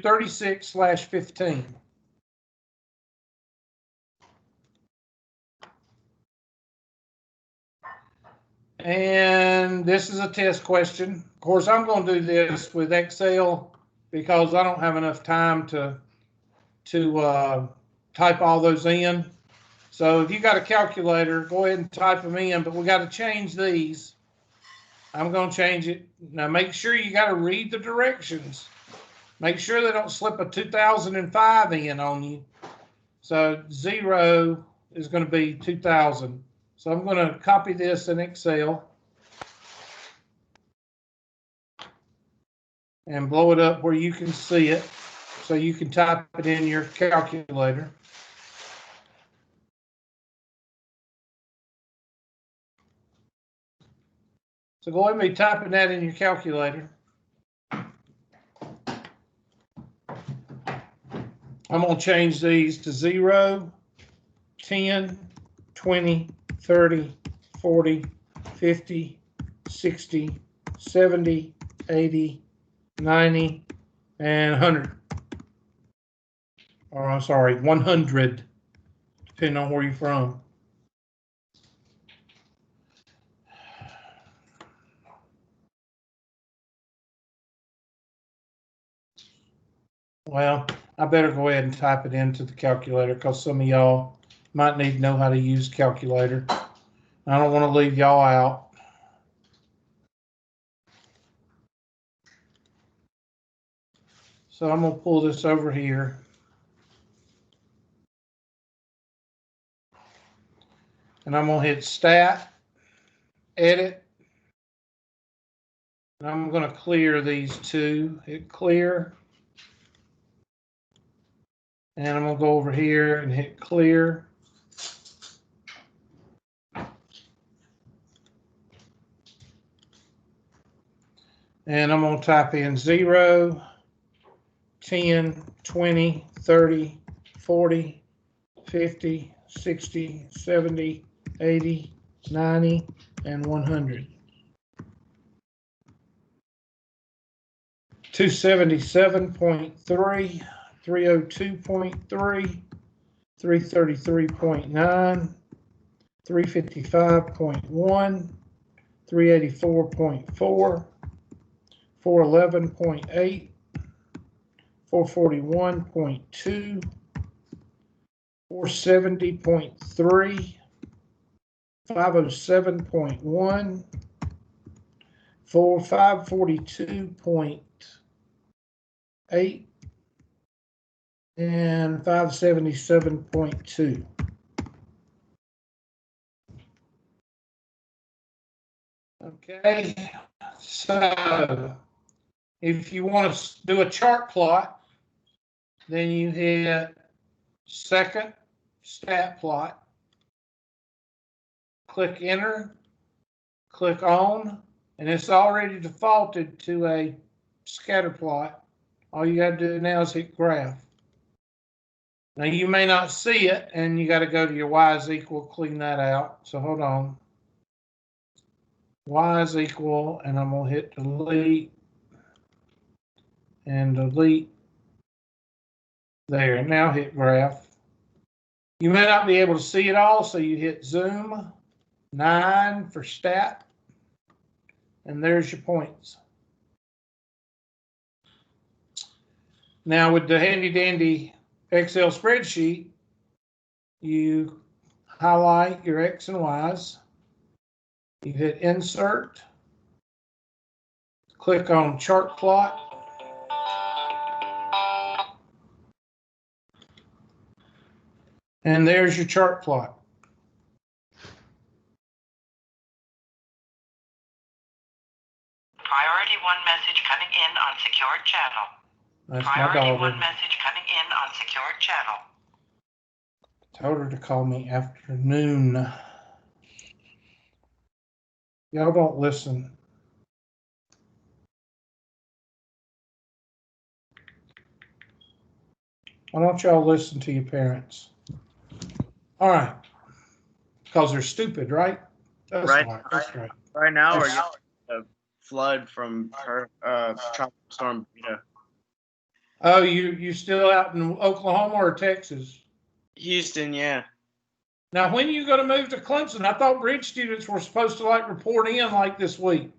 36/15. And this is a test question. Of course, I'm going to do this with Excel because I don't have enough time to type all those in. So if you got a calculator, go ahead and type them in, but we got to change these. I'm going to change it. Now make sure you got to read the directions. Make sure they don't slip a 2005 in on you. So 0 is going to be 2000. So I'm going to copy this in Excel and blow it up where you can see it so you can type it in your calculator. So go ahead and be typing that in your calculator. I'm going to change these to 0, 10, 20, 30, 40, 50, 60, 70, 80, 90, and 100. Or I'm sorry, 100, depending on where you're from. Well, I better go ahead and type it into the calculator because some of y'all might need to know how to use calculator. I don't want to leave y'all out. So I'm going to pull this over here. And I'm going to hit Stat, Edit. And I'm going to clear these two. Hit Clear. And I'm going to go over here and hit Clear. And I'm going to type in 0, 10, 20, 30, 40, 50, 60, 70, 80, 90, and 100. 277.3, 302.3, 333.9, 355.1, 384.4, 411.8, 441.2, 470.3, 507.1, 542.8, and 577.2. Okay, so if you want to do a chart plot, then you hit Second Stat Plot, click Enter, click On, and it's already defaulted to a scatter plot. All you got to do now is hit Graph. Now you may not see it, and you got to go to your Y is equal, clean that out. So hold on. Y is equal, and I'm going to hit Delete and delete. There, now hit Graph. You may not be able to see it all, so you hit Zoom, 9 for Stat, and there's your points. Now with the handy dandy Excel spreadsheet, you highlight your X and Y's, you hit Insert, click on Chart Plot, and there's your chart plot. Priority 1 message coming in on secured channel. That's Priority my daughter. 1 message coming in on secured channel. Told her to call me afternoon. Y'all don't listen. Why don't y'all listen to your parents? All right. Because they're stupid, right? That's right. right. That's right. Right now, or a flood from Tropical Storm Beta? Oh, you still out in Oklahoma or Texas? Houston, yeah. Now, when are you going to move to Clemson? I thought bridge students were supposed to like report in like this week.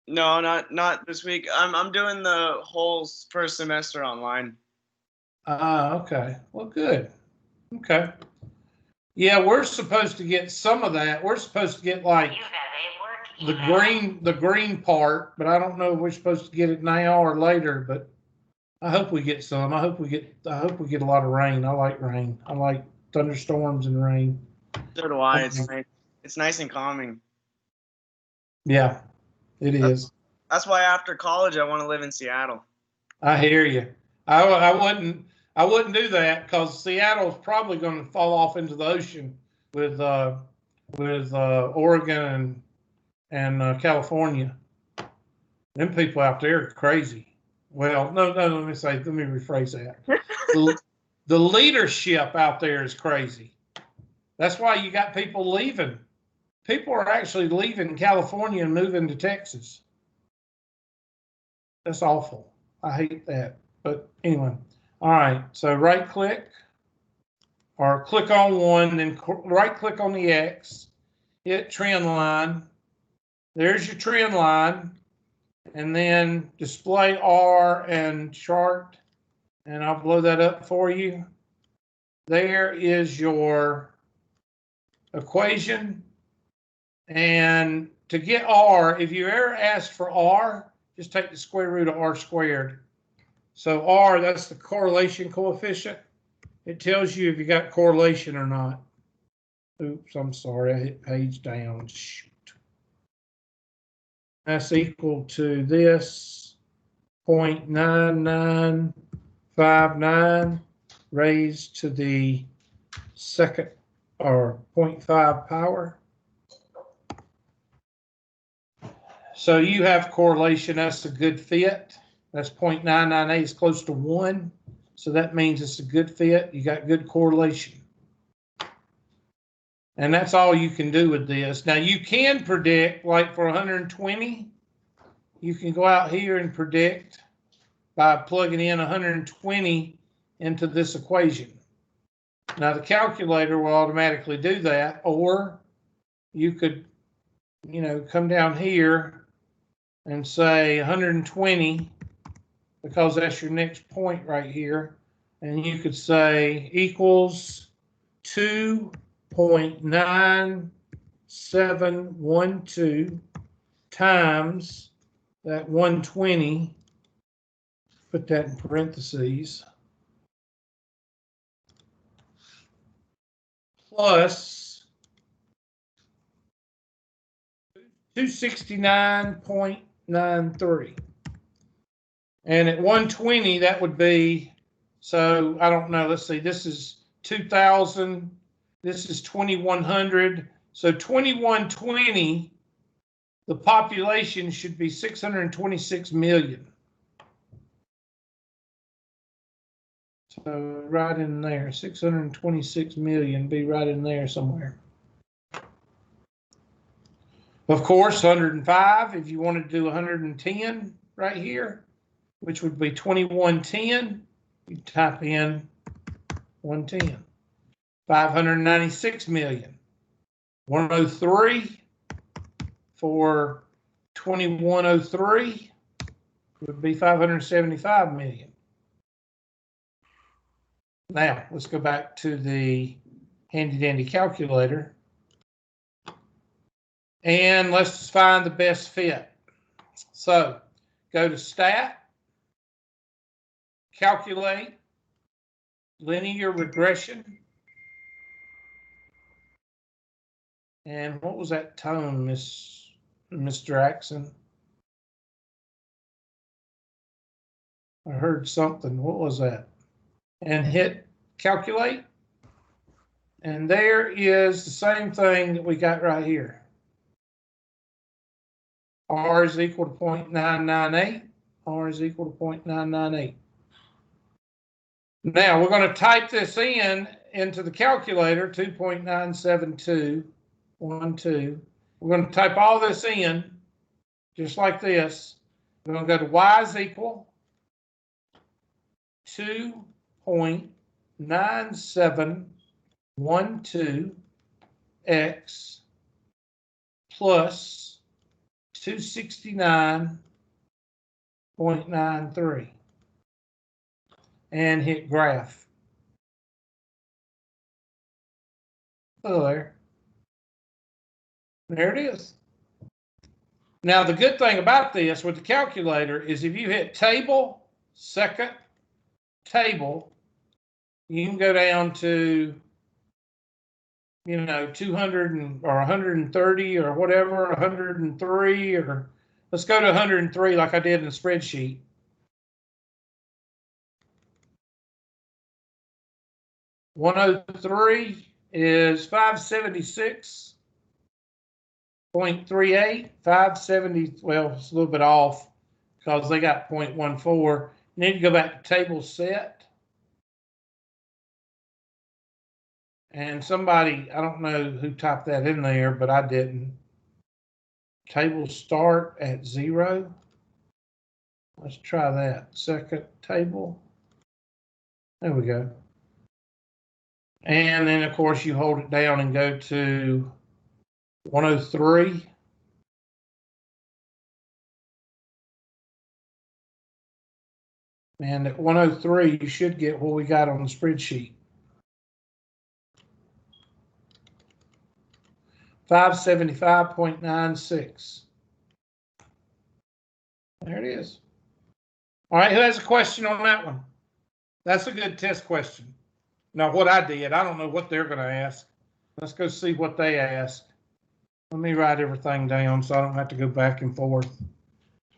No, not this week. I'm doing the whole first semester online. Okay. Well, good. Okay. Yeah, we're supposed to get some of that. We're supposed to get like the green part, but I don't know if we're supposed to get it now or later, but I hope we get some. I hope we get a lot of rain. I like rain. I like thunderstorms and rain. So do I. It's nice. It's nice and calming. Yeah, it is. That's why after college I want to live in Seattle. I hear you. I wouldn't do that because Seattle's probably going to fall off into the ocean with Oregon and California. Them people out there are crazy. Well, no, let me rephrase that. The leadership out there is crazy. That's why you got people leaving. People are actually leaving California and moving to Texas. That's awful. I hate that. But anyway, all right. So right click or click on one, then right click on the X, hit trend line. There's your trend line. And then display R and chart. And I'll blow that up for you. There is your equation. And to get R, if you ever asked for R, just take the square root of R squared. So R, that's the correlation coefficient. It tells you if you got correlation or not. Oops, I'm sorry, I hit page down. Shoot. That's equal to this 0.9959 raised to the second or 0.5 power. So you have correlation, that's a good fit. That's 0.998 is close to 1. So that means it's a good fit. You got good correlation. And that's all you can do with this. Now you can predict, like for 120, you can go out here and predict by plugging in 120 into this equation. Now the calculator will automatically do that, or you could, come down here and say 120, because that's your next point right here. And you could say equals 2.9712 times that 120, put that in parentheses, plus 269.93. And at 120, that would be, so I don't know, let's see, this is 2,000, this is 2,100. So 2120, the population should be 626 million. So right in there, 626 million, be right in there somewhere. Of course, 105, if you wanted to do 110 right here, which would be 2110, you type in 110. 596 million. 103 for 2103 would be 575 million. Now, let's go back to the handy dandy calculator. And let's find the best fit. So go to Stat, Calculate, Linear Regression. And what was that tone, Miss Jackson? I heard something. What was that? And hit Calculate. And there is the same thing that we got right here. R is equal to 0.998. R is equal to 0.998. Now we're going to type this into the calculator, 2.97212. We're going to type all this in, just like this. We're going to go to y is equal 2.9712x plus 269.93 and hit graph. Oh, there it is. Now, the good thing about this with the calculator is if you hit table, second, table, you can go down to, 200 or 130 or whatever, 103, or let's go to 103 like I did in the spreadsheet. $103 is 576.38. 570, well, it's a little bit off because they got 0.14. You need to go back to table set. And somebody, I don't know who typed that in there, but I didn't. Table start at 0. Let's try that. Second table. There we go. And then, of course, you hold it down and go to 103. And at 103, you should get what we got on the spreadsheet. 575.96. There it is. All right, who has a question on that one? That's a good test question. Now, what I did, I don't know what they're going to ask. Let's go see what they asked. Let me write everything down so I don't have to go back and forth.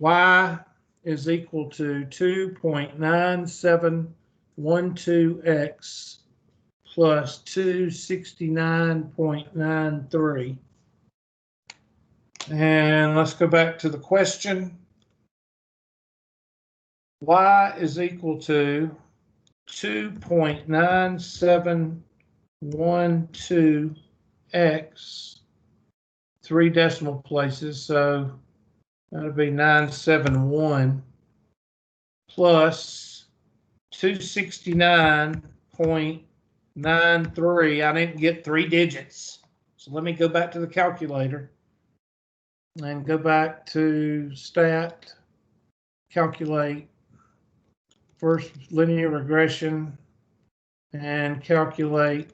Y is equal to 2.9712x plus 269.93. And let's go back to the question. Y is equal to 2.9712x, 3 decimal places, so that'll be 971 plus 269.93. I didn't get 3 digits. So let me go back to the calculator and go back to stat, calculate, first linear regression, and calculate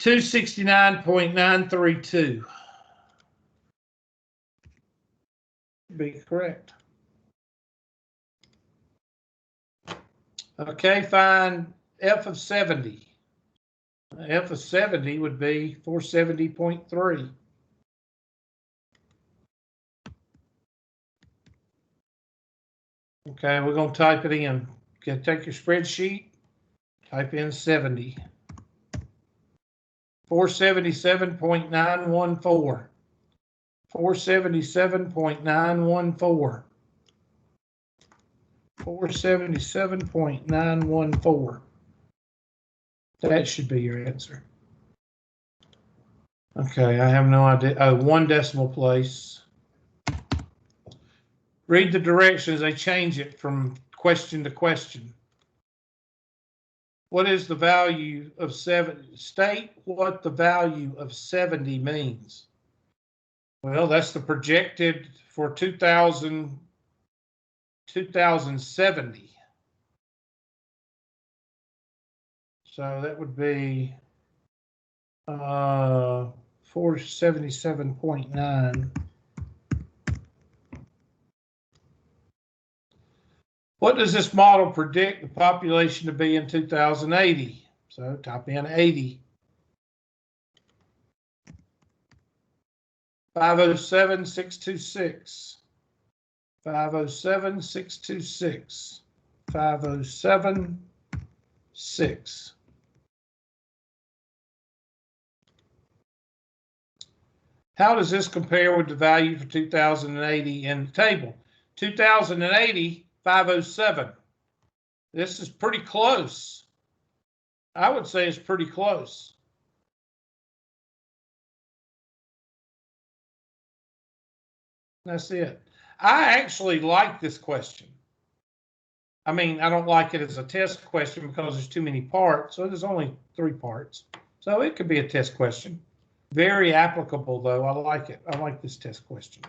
269.932. Be correct. Okay, find f of 70. F of 70 would be 470.3. Okay, we're going to type it in. Okay, take your spreadsheet, type in 70. 477.914. 477.914. 477.914. That should be your answer. Okay, I have no idea. Oh, 1 decimal place. Read the directions. They change it from question to question. What is the value of 70? State what the value of 70 means. Well, that's the projected for 2070. So that would be 477.9. What does this model predict the population to be in 2080? So type in 80. 507,626. 507,626. 507,6. How does this compare with the value for 2080 in the table? 2080, 507. This is pretty close. I would say it's pretty close. That's it. I actually like this question. I mean, I don't like it as a test question because there's too many parts. So there's only 3 parts. So it could be a test question. Very applicable, though. I like it. I like this test question.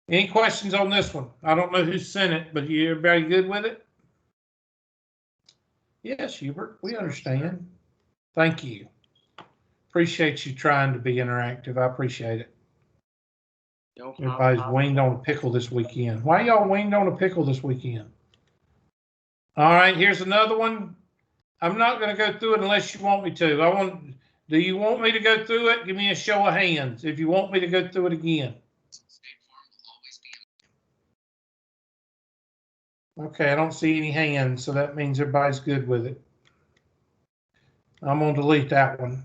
Any questions on this one? I don't know who sent it, but everybody good with it? Yes, Hubert, we understand. Thank you. Appreciate you trying to be interactive. I appreciate it. No Everybody's problem. weaned on a pickle this weekend. Why y'all weaned on a pickle this weekend? All right, here's another one. I'm not going to go through it unless you want me to. Do you want me to go through it? Give me a show of hands if you want me to go through it again. Okay, I don't see any hands, so that means everybody's good with it. I'm going to delete that one.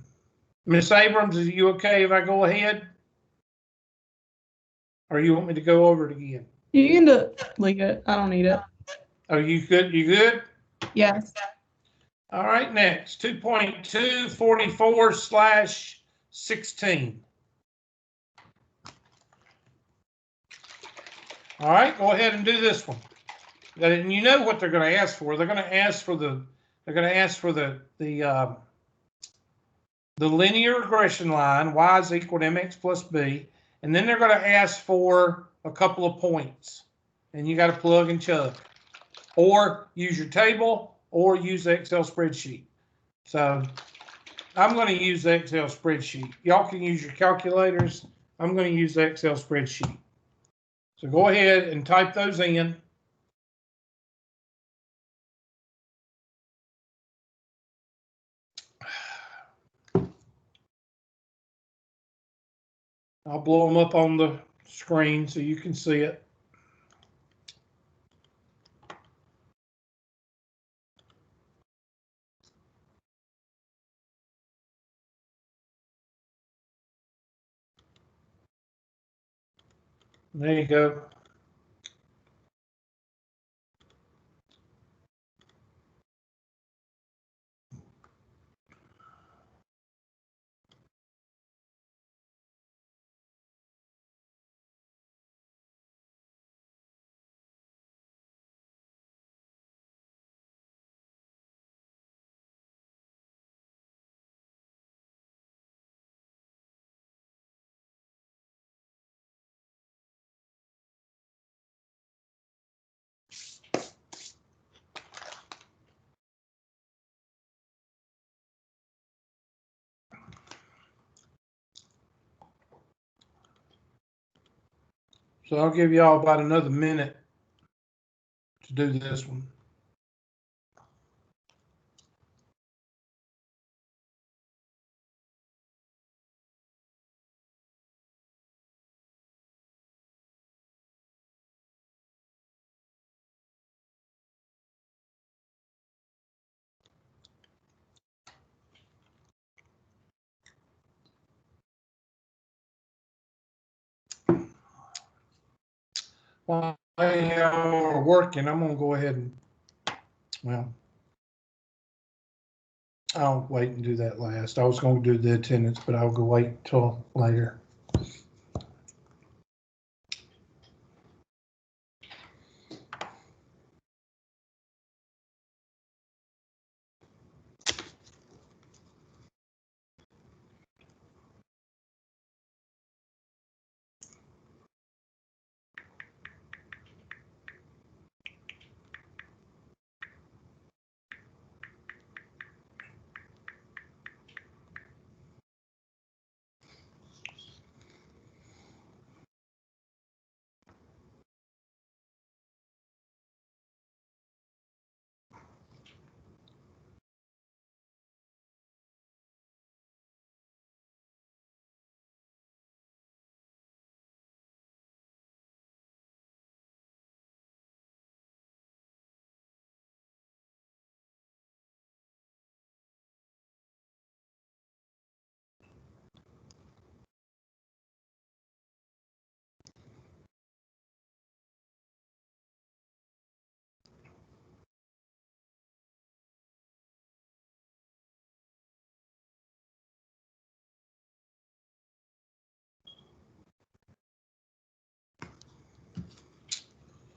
Miss Abrams, is you okay if I go ahead? Or you want me to go over it again? You can delete it. I don't need it. Oh, you good? You good? Yes. All right, next, 2.244/16. All right, go ahead and do this one. And you know what they're going to ask for. They're going to ask for the linear regression line, y is equal to mx plus b, and then they're going to ask for a couple of points, and you got to plug and chug, or use your table, or use the Excel spreadsheet. So I'm going to use the Excel spreadsheet. Y'all can use your calculators. I'm going to use the Excel spreadsheet. So go ahead and type those in. I'll blow them up on the screen so you can see it. There you go. So I'll give y'all about another minute to do this one. While y'all are working, I'm going to go ahead and, well, I'll wait and do that last. I was going to do the attendance, but I'll go wait till later.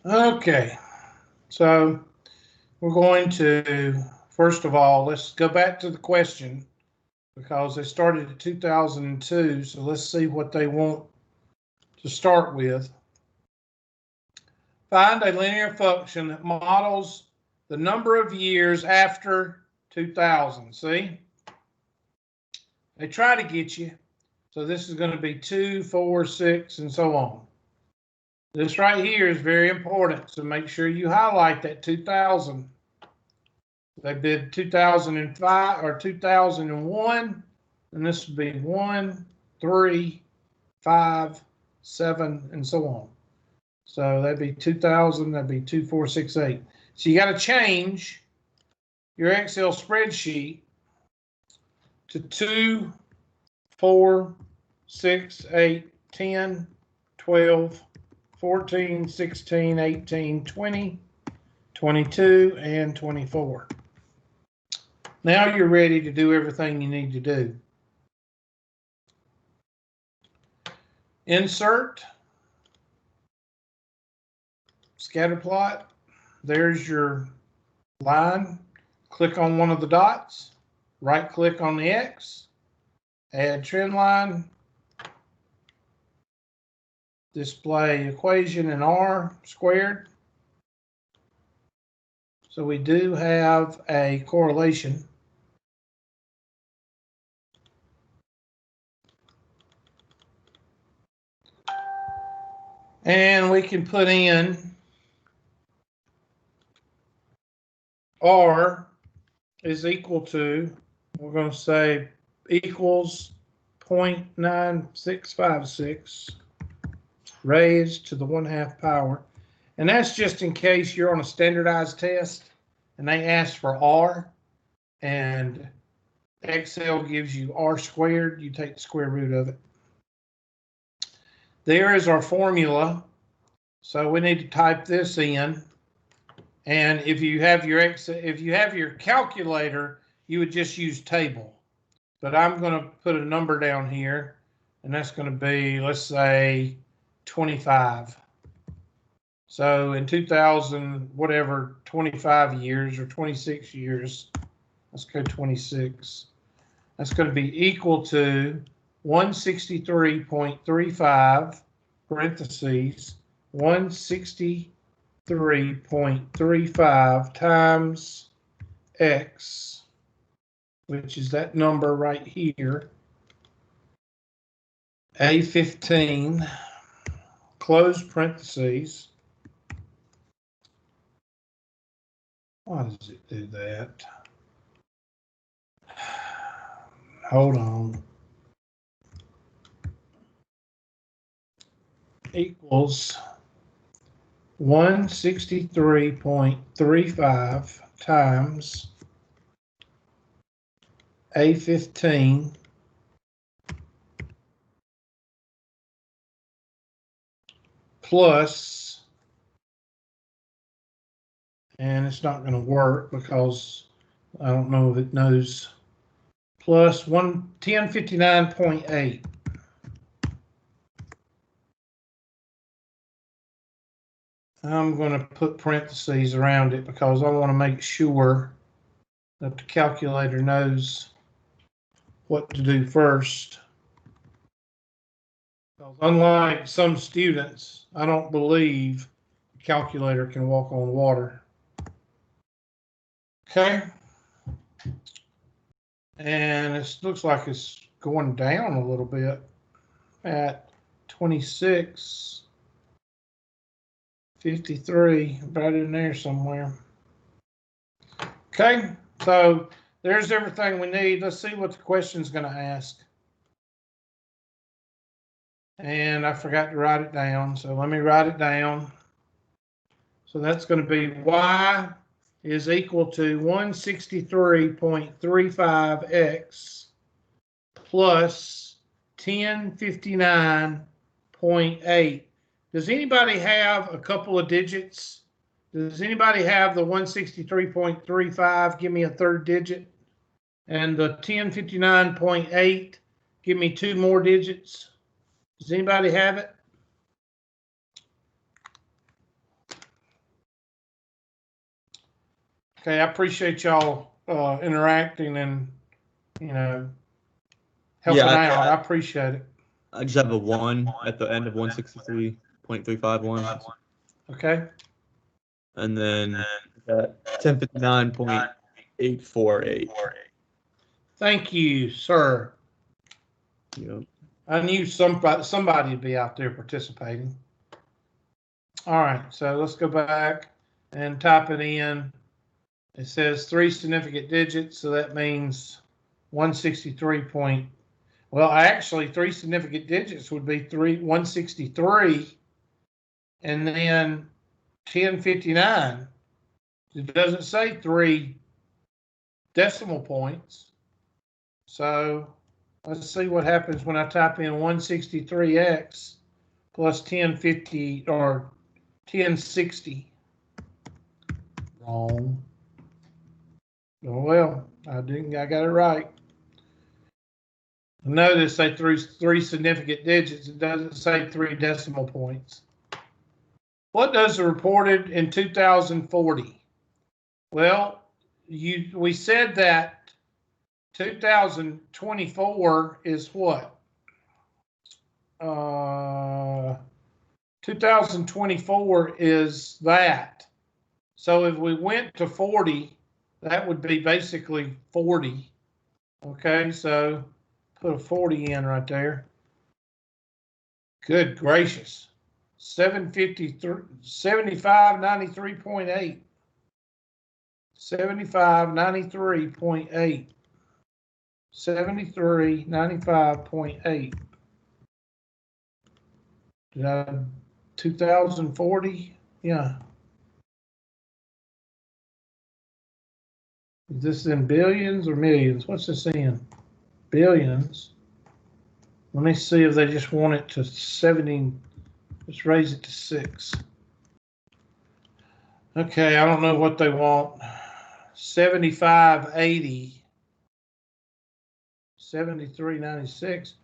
Okay, So we're going to, first of all, let's go back to the question because they started at 2002. So let's see what they want to start with. Find a linear function that models the number of years after 2000. See? They try to get you. So this is going to be 2, 4, 6, and so on. This right here is very important. So make sure you highlight that 2000. They did 2005 or 2001, and this would be 1, 3, 5, 7, and so on. So that'd be 2000, that'd be 2, 4, 6, 8. So you got to change your Excel spreadsheet to 2, 4, 6, 8, 10, 12, 14, 16, 18, 20, 22, and 24. Now you're ready to do everything you need to do. Insert, scatter plot. There's your line. Click on one of the dots, right click on the X, add trend line, display equation in R squared. So we do have a correlation. And we can put in R is equal to, we're going to say equals 0.9656 raised to the 1/2 power. And that's just in case you're on a standardized test and they ask for R and Excel gives you R squared, you take the square root of it. There is our formula. So we need to type this in. And if you have your calculator, you would just use table. But I'm going to put a number down here, and that's going to be, let's say, 25. So in 2000, whatever, 25 years or 26 years, let's go 26. That's going to be equal to 163.35 parentheses 163.35 times X, which is that number right here, A15, close parentheses. Why does it do that? Hold on. Equals 163.35 times A15 plus, and it's not going to work because I don't know if it knows, plus 1059.8. I'm going to put parentheses around it because I want to make sure that the calculator knows what to do first. Unlike some students, I don't believe the calculator can walk on water. Okay. And it looks like it's going down a little bit at 26.53, right in there somewhere. Okay, so there's everything we need. Let's see what the question's going to ask. And I forgot to write it down, so let me write it down. So that's going to be Y is equal to 163.35X plus 1059.8. Does anybody have a couple of digits? Does anybody have the 163.35? Give me a third digit. And the 1059.8, give me 2 more digits. Does anybody have it? Okay, I appreciate y'all interacting and, you know, helping Yeah, out. I appreciate it. I just have a 1 at the end of 163.351. Okay. And then 1059.848. Thank you, sir. Yep. I knew somebody would be out there participating. All right, so let's go back and type it in. It says 3 significant digits, so that means 163. Well, actually, 3 significant digits would be 163, and then 1059. It doesn't say 3 decimal points. So let's see what happens when I type in 163x plus 1050 or 1060. Wrong. Oh well, I got it right. Notice they threw 3 significant digits. It doesn't say 3 decimal points. What does the reported in 2040? Well, we said that 2024 is what? 2024 is that. So if we went to 40, that would be basically 40. Okay, so put a 40 in right there. Good gracious. 7593.8. 7593.8. 7395.8. Did I 2040? Yeah. Is this in billions or millions? What's this in? Billions. Let me see if they just want it to 70. Let's raise it to 6. Okay, I don't know what they want. 7580. 7396.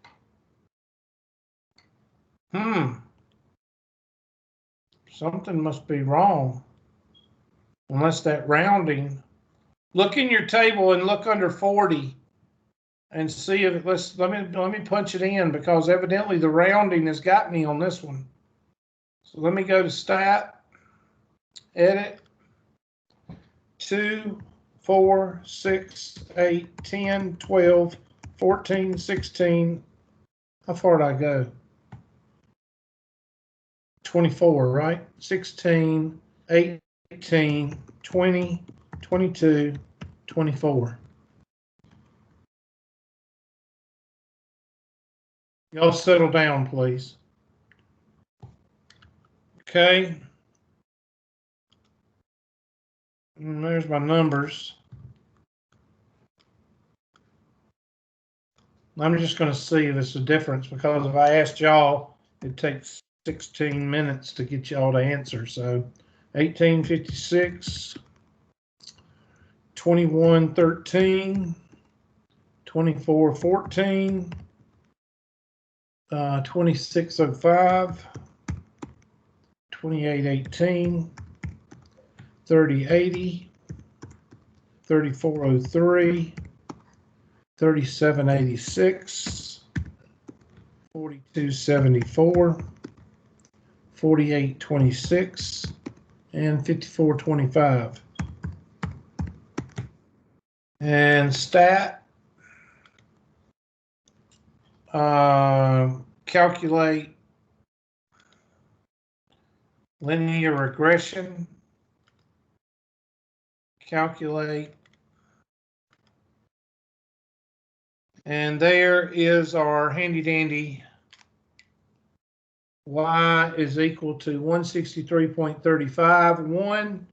Something must be wrong. Unless that rounding. Look in your table and look under 40 and see if let me punch it in, because evidently the rounding has got me on this one. So let me go to stat, edit, 2, 4, 6, 8, 10, 12, 14, 16. How far did I go? 24, right? 16, 18, 20, 22, 24. Y'all settle down, please. Okay. And there's my numbers. I'm just going to see if it's a difference, because if I asked y'all, it takes 16 minutes to get y'all to answer. So 1856, 2113, 2414, 2605, 2818, 3080, 3403, 3786, 4274, 4826, and 5425. And stat, calculate linear regression, calculate, and there is our handy dandy y is equal to 163.35, 1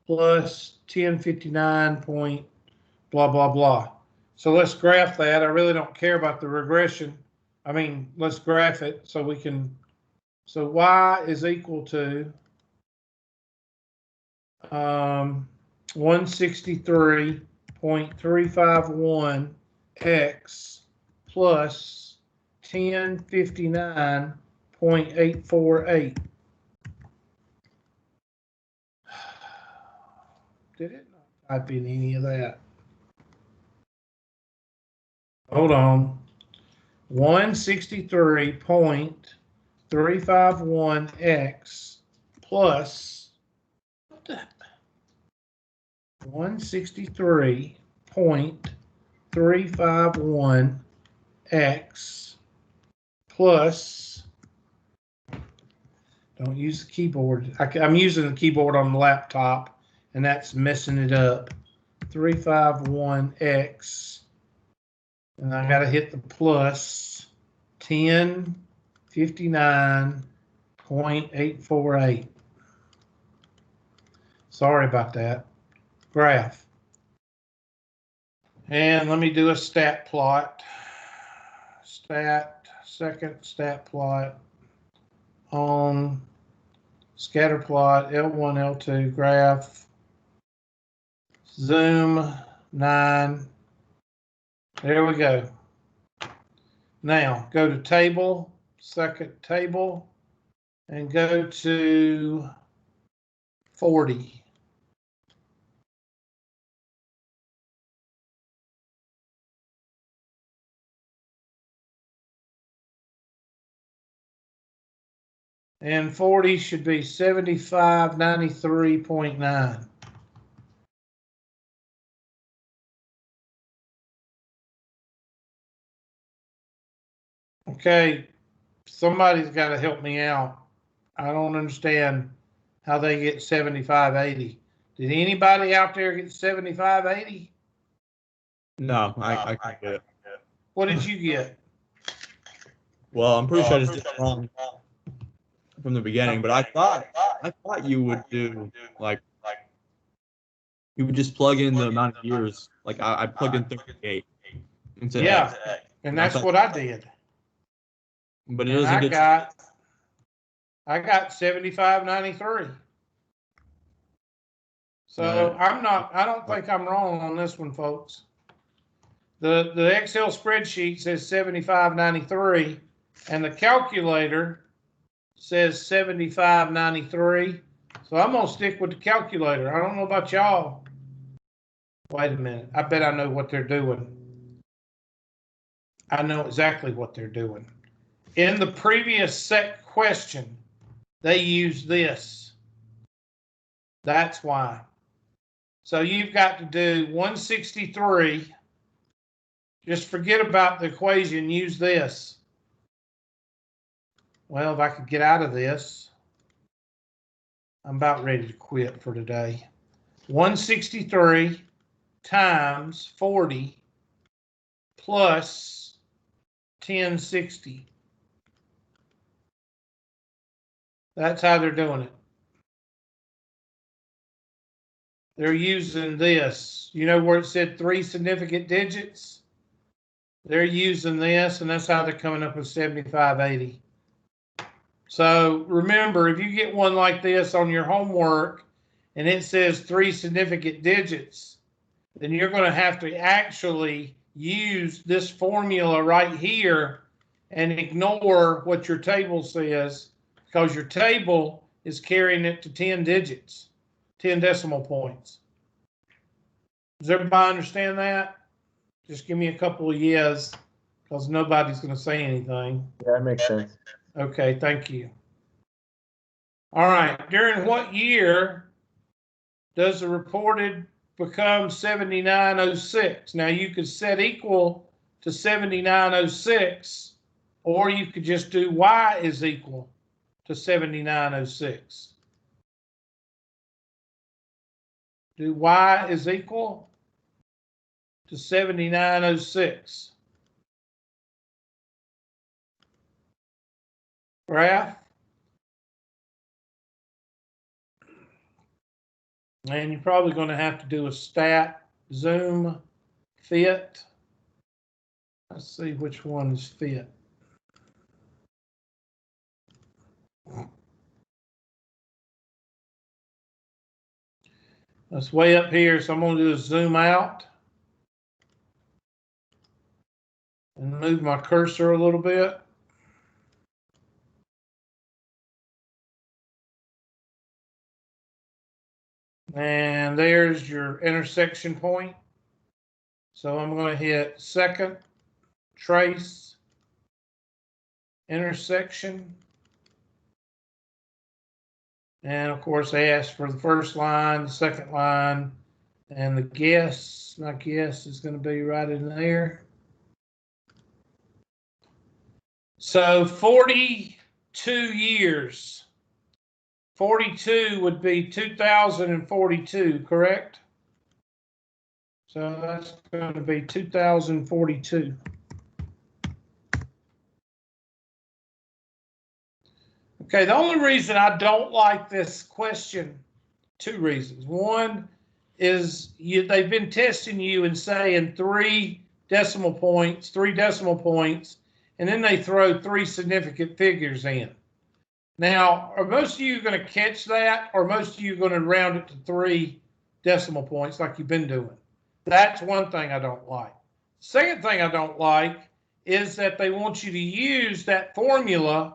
plus 1059 point blah, blah, blah. So let's graph that. I really don't care about the regression. I mean, let's graph it so we can, so y is equal to 163.351 x plus 1059.848. Did it not type in any of that. Hold on. 163.351x plus 163.351x plus, don't use the keyboard. I'm using the keyboard on the laptop, and that's messing it up. 351x, and I got to hit the plus 1059.848. Sorry about that. Graph. And let me do a stat plot. Second stat plot on scatter plot, L1, L2, graph, zoom 9. There we go. Now go to table, second table, and go to 40. And 40 should be 7593.9. Okay, somebody's got to help me out. I don't understand how they get 7580. Did anybody out there get 7580? No, I can't get it. What did you get? Well, I'm pretty sure I just did it wrong from the beginning, but I thought you would do like you would just plug in the amount of years. Like I plugged in 38 into Yeah, X. and that's what I did. But it And doesn't get I got 7593. So I don't think I'm wrong on this one, folks. The Excel spreadsheet says 7593, and the calculator says 7593. So I'm gonna stick with the calculator. I don't know about y'all. Wait a minute. I bet I know what they're doing. I know exactly what they're doing. In the previous set question, they used this. That's why. So you've got to do 163. Just forget about the equation, use this. Well, if I could get out of this, I'm about ready to quit for today. 163 times 40 plus 1060. That's how they're doing it. They're using this. You know where it said 3 significant digits? They're using this, and that's how they're coming up with 7580. So remember, if you get one like this on your homework and it says 3 significant digits, then you're going to have to actually use this formula right here and ignore what your table says, because your table is carrying it to 10 digits, 10 decimal points. Does everybody understand that? Just give me a couple of yes, because nobody's going to say anything. Yeah, that makes sense. Okay, thank you. All right, during what year does the reported become 7906? Now you could set equal to 7906, or you could just do y is equal to 7906. Do y is equal to 7906. Graph. And you're probably going to have to do a stat, zoom, fit. Let's see which one is fit. That's way up here, so I'm going to do a zoom out and move my cursor a little bit. And there's your intersection point. So I'm going to hit second, trace, intersection. And of course, they ask for the first line, the second line, and the guess. My guess is going to be right in there. So 42 years. 42 would be 2042, correct? So that's going to be 2042. Okay, the only reason I don't like this question, two reasons. One is they've been testing you and saying 3 decimal points, and then they throw 3 significant figures in. Now, are most of you going to catch that, or most of you going to round it to 3 decimal points like you've been doing? That's one thing I don't like. Second thing I don't like is that they want you to use that formula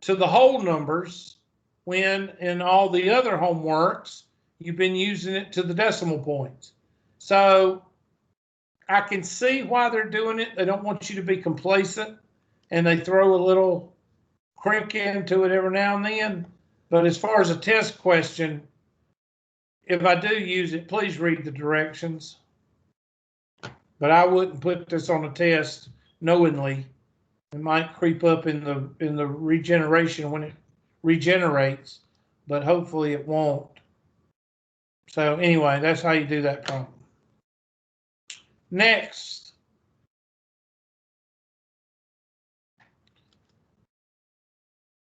to the whole numbers when in all the other homeworks, you've been using it to the decimal points. So I can see why they're doing it. They don't want you to be complacent, and they throw a little crank into it every now and then. But as far as a test question, if I do use it, please read the directions. But I wouldn't put this on a test knowingly. It might creep up in the regeneration when it regenerates, but hopefully it won't. So anyway, that's how you do that problem. Next.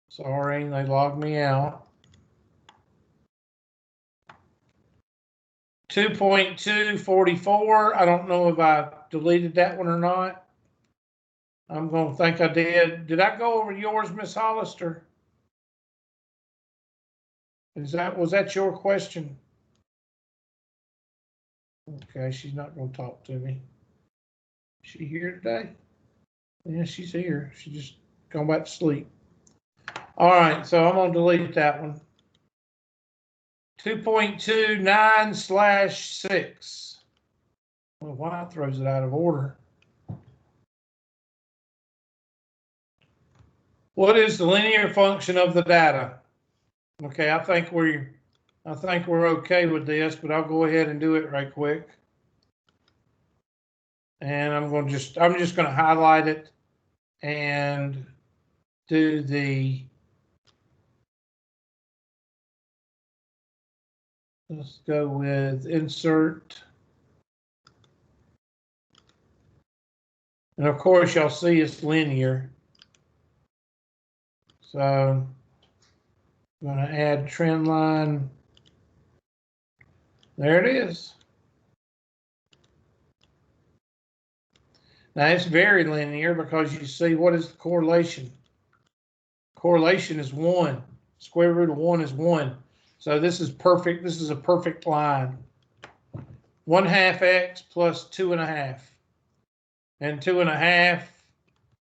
Sorry, they logged me out. 2.244. I don't know if I deleted that one or not. I'm going to think I did. Did I go over yours, Miss Hollister? Was that your question? Okay, she's not going to talk to me. Is she here today? Yeah, she's here. She just gone back to sleep. All right, so I'm going to delete that one. 2.29/6. Well, why it throws it out of order? What is the linear function of the data? Okay, I think we're okay with this, but I'll go ahead and do it right quick. And I'm just going to highlight it and do the, let's go with insert. And of course, y'all see it's linear. So I'm going to add trend line. There it is. Now it's very linear because you see what is the correlation? Correlation is 1. Square root of 1 is 1. So this is perfect. This is a perfect line. 1/2 x plus 2.5. And 2.5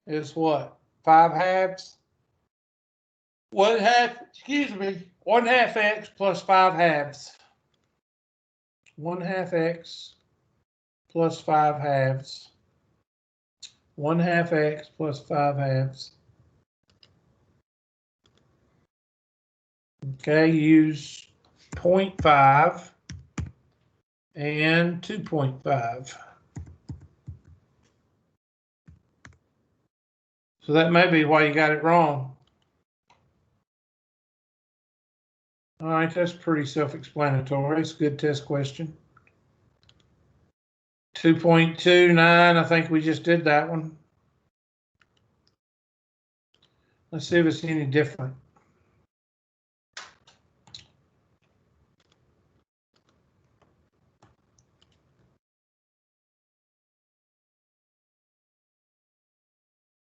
is what? 5/2? 1/2 x plus 5/2. 1/2 x plus 5/2. 1/2 x plus 5/2. Okay, use 0.5 and 2.5. So that may be why you got it wrong. All right, that's pretty self-explanatory. It's a good test question. 2.29, I think we just did that one. Let's see if it's any different.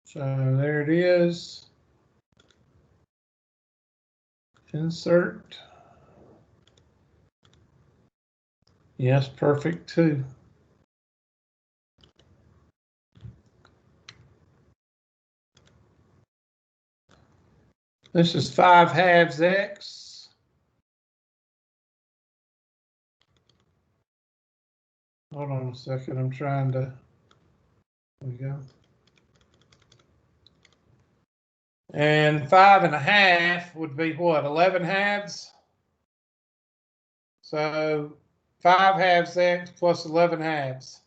So there it is. Insert. Yes, perfect too. This is 5/2 x. Hold on a second. I'm trying to. There we go. And 5.5 would be what? 11 halves? So 5 halves x plus 11 halves.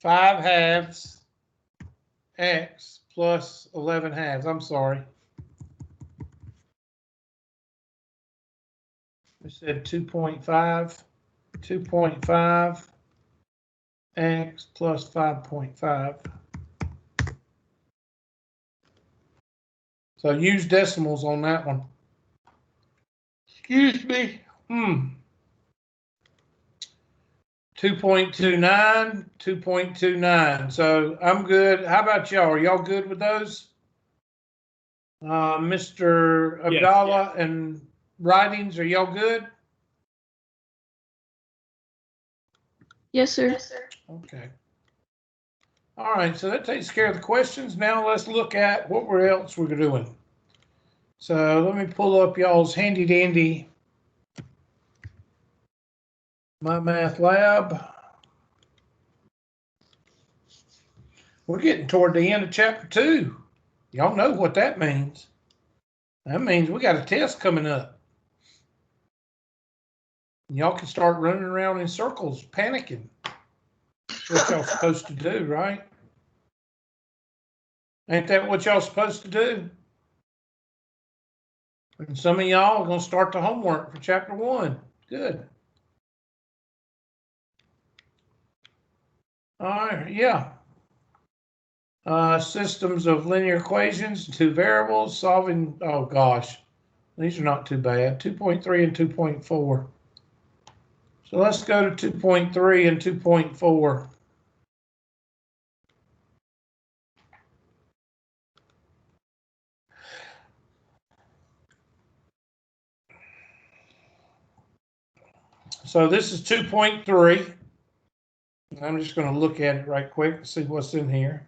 5 halves x plus 11 halves. I'm sorry. We said 2.5. 2.5 x plus 5.5. So use decimals on that one. Excuse me. 2.29, 2.29. So I'm good. How about y'all? Are y'all good with those? Mr. Yes, Abdallah and writings, are y'all good? Yes, sir. Okay. All right, so that takes care of the questions. Now let's look at what else we're doing. So let me pull up y'all's handy dandy My Math Lab. We're getting toward the end of chapter 2. Y'all know what that means. That means we got a test coming up. Y'all can start running around in circles, panicking. That's what y'all supposed to do, right? Ain't that what y'all supposed to do? And some of y'all are going to start the homework for chapter 1. Good. All right, yeah. Systems of linear equations, 2 variables, solving, oh gosh, these are not too bad, 2.3 and 2.4. So let's go to 2.3 and 2.4. So this is 2.3. I'm just going to look at it right quick and see what's in here.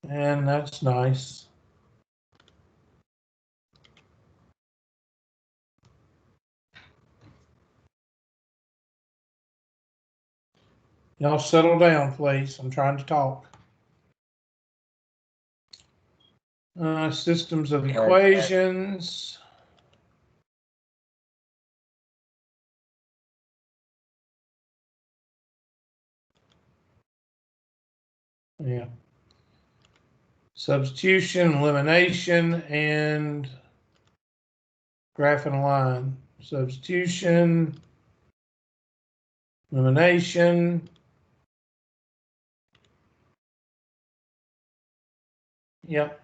And that's nice. Y'all settle down, please. I'm trying to talk. Systems of equations. Yeah. Substitution, elimination, and graphing a line. Substitution, elimination. Yep.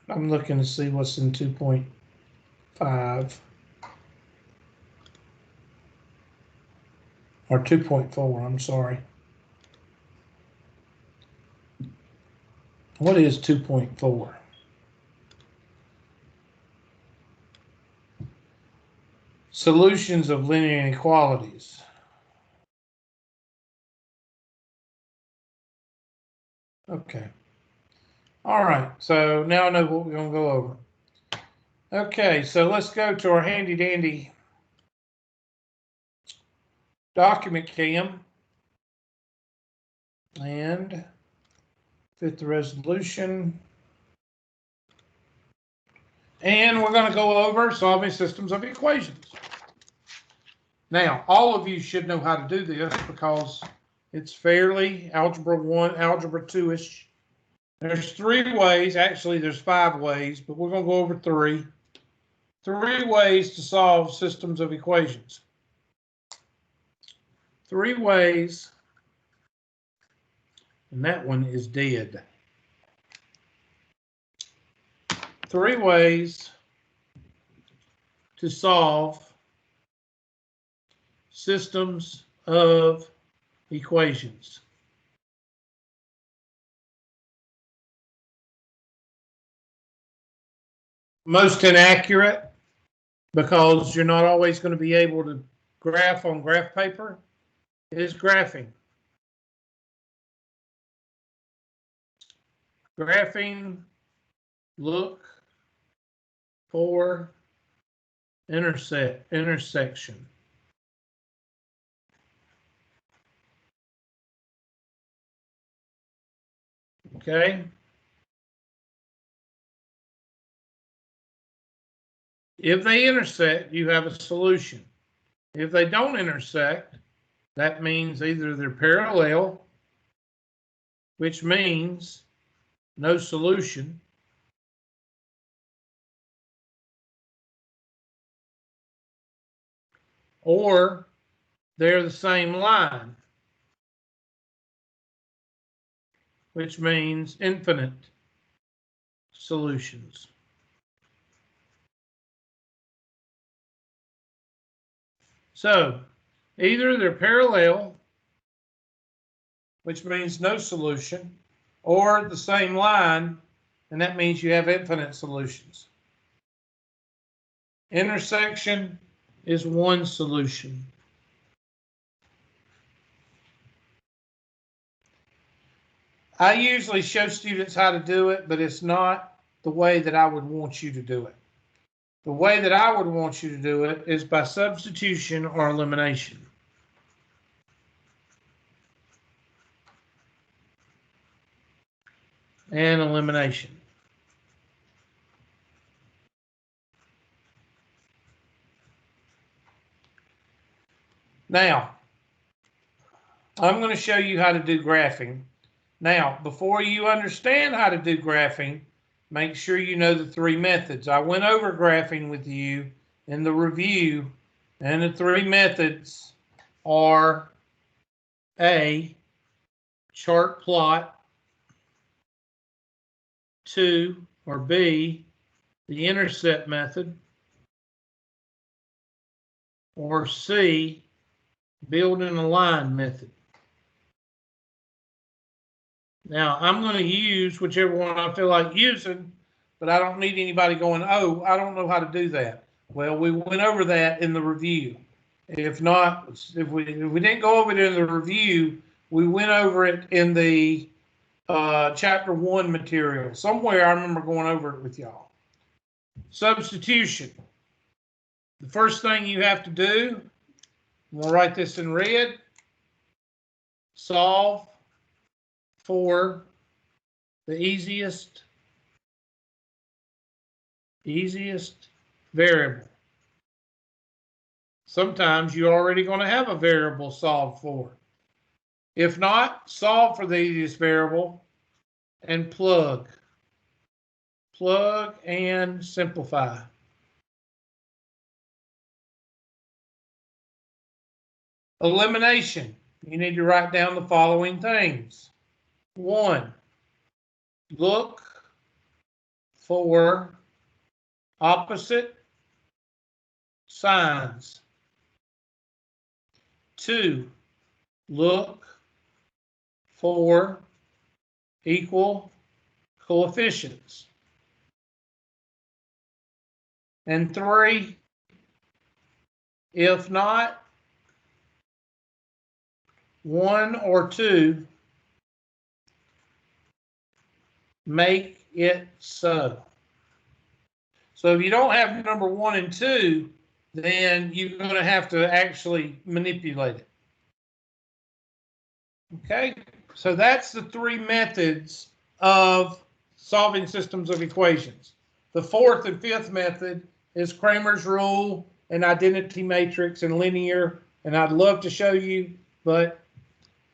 I'm looking to see what's in 2.5 or 2.4. I'm sorry. What is 2.4? Solutions of linear inequalities. Okay. All right. So now I know what we're going to go over. Okay. So let's go to our handy dandy document cam and fit the resolution. And we're going to go over solving systems of equations. Now, all of you should know how to do this because it's fairly Algebra 1, Algebra 2-ish. There's 3 ways. Actually, there's 5 ways, but we're going to go over 3. 3 ways to solve systems of equations. 3 ways, and that one is dead. 3 ways to solve systems of equations. Most inaccurate because you're not always going to be able to graph on graph paper is graphing. Graphing, look for intersection. Okay. If they intersect, you have a solution. If they don't intersect, that means either they're parallel, which means no solution, or they're the same line, which means infinite solutions. So either they're parallel, which means no solution, or the same line, and that means you have infinite solutions. Intersection is one solution. I usually show students how to do it, but it's not the way that I would want you to do it. The way that I would want you to do it is by substitution or elimination. And elimination. Now, I'm going to show you how to do graphing. Now, before you understand how to do graphing, make sure you know the three methods. I went over graphing with you in the review, and the three methods are A, chart plot, 2, or B, the intercept method, or C, building a line method. Now, I'm going to use whichever one I feel like using, but I don't need anybody going, oh, I don't know how to do that. Well, we went over that in the review. If not, if we didn't go over it in the review, we went over it in the chapter 1 material. Somewhere I remember going over it with y'all. Substitution. The first thing you have to do, I'm going to write this in red, solve for the easiest variable. Sometimes you're already going to have a variable solved for. If not, solve for the easiest variable and plug. Plug and simplify. Elimination. You need to write down the following things. 1, look for opposite signs. 2, look for equal coefficients. And 3, if not 1 or 2, make it so. So if you don't have number 1 and 2, then you're going to have to actually manipulate it. Okay, so that's the 3 methods of solving systems of equations. The 4th and 5th method is Cramer's rule and identity matrix and linear, and I'd love to show you, but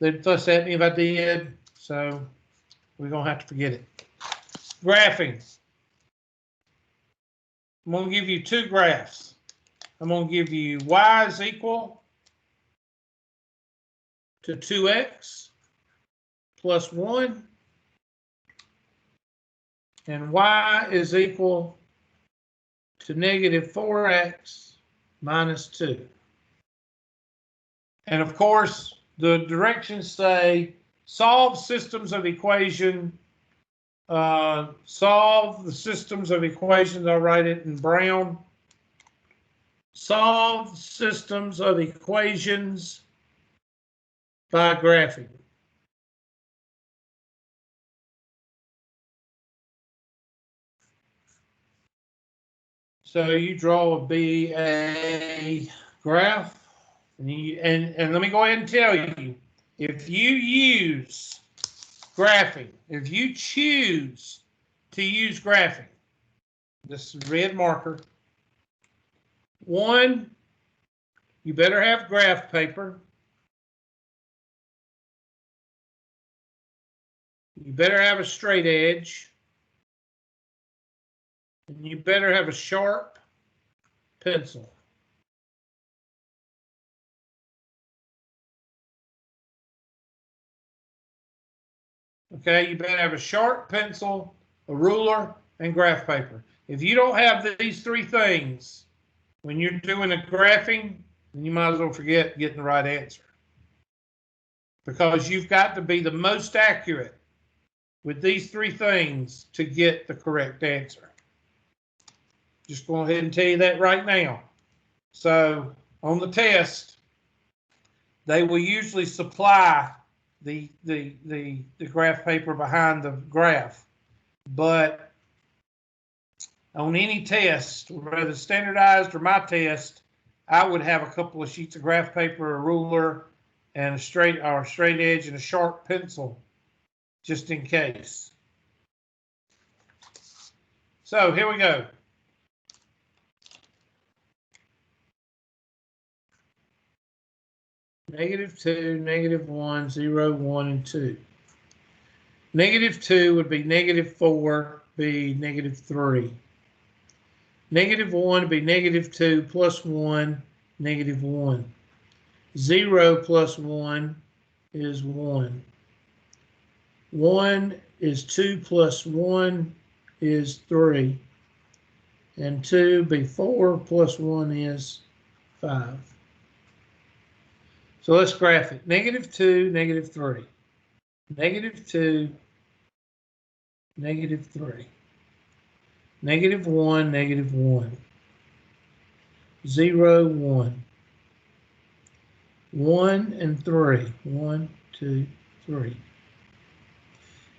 they'd fuss at me if I did, so we're going to have to forget it. Graphing. I'm going to give you 2 graphs. I'm going to give you y is equal to 2x plus 1, and y is equal to negative 4x minus 2. And of course, the directions say solve systems of equation, solve the systems of equations, I'll write it in brown. Solve systems of equations by graphing. So you draw a graph, and let me go ahead and tell you, if you use graphing. If you choose to use graphing, this is red marker. 1, you better have graph paper. You better have a straight edge. And you better have a sharp pencil. Okay, you better have a sharp pencil, a ruler, and graph paper. If you don't have these 3 things when you're doing a graphing, then you might as well forget getting the right answer. Because you've got to be the most accurate with these 3 things to get the correct answer. Just go ahead and tell you that right now. So on the test, they will usually supply the graph paper behind the graph. But on any test, whether standardized or my test, I would have a couple of sheets of graph paper, a ruler, and a straight edge and a sharp pencil, just in case. So here we go. -2, -1, 0, 1, and 2. -2 would be -4, be -3. -1 would be -2 plus 1, -1. 0 plus 1 is 1. 1 is 2 plus 1 is 3. And 2 be 4 plus 1 is 5. So let's graph it. -2, -3. -2, -3. -1, -1. 0, 1. 1 and 3. 1, 2, 3.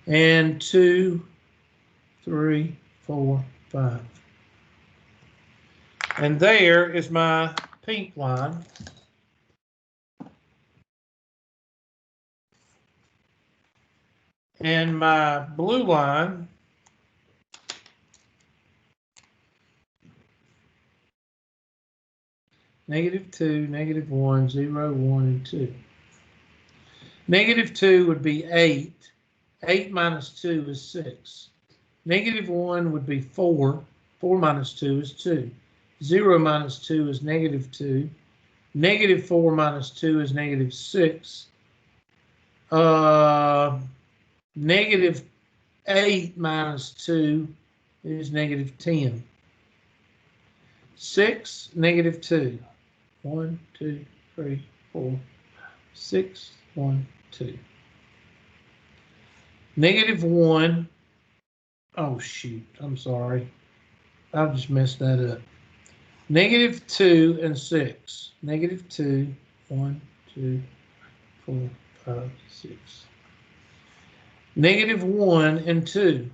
And 2, 3, 4, 5. And there is my pink line. And my blue line -2, -1, 0, 1, and 2. -2 would be 8. 8 minus 2 is 6. -1 would be 4. 4 minus 2 is 2. 0 minus 2 is -2. -4 minus 2 is -6. -8 minus 2 is -10. 6, -2. 1, 2, 3, 4, 6, 1, 2. -1. Oh, shoot. I'm sorry. I just messed that up. -2 and 6. -2, 1, 2, 4, 5, 6. -1 and 2.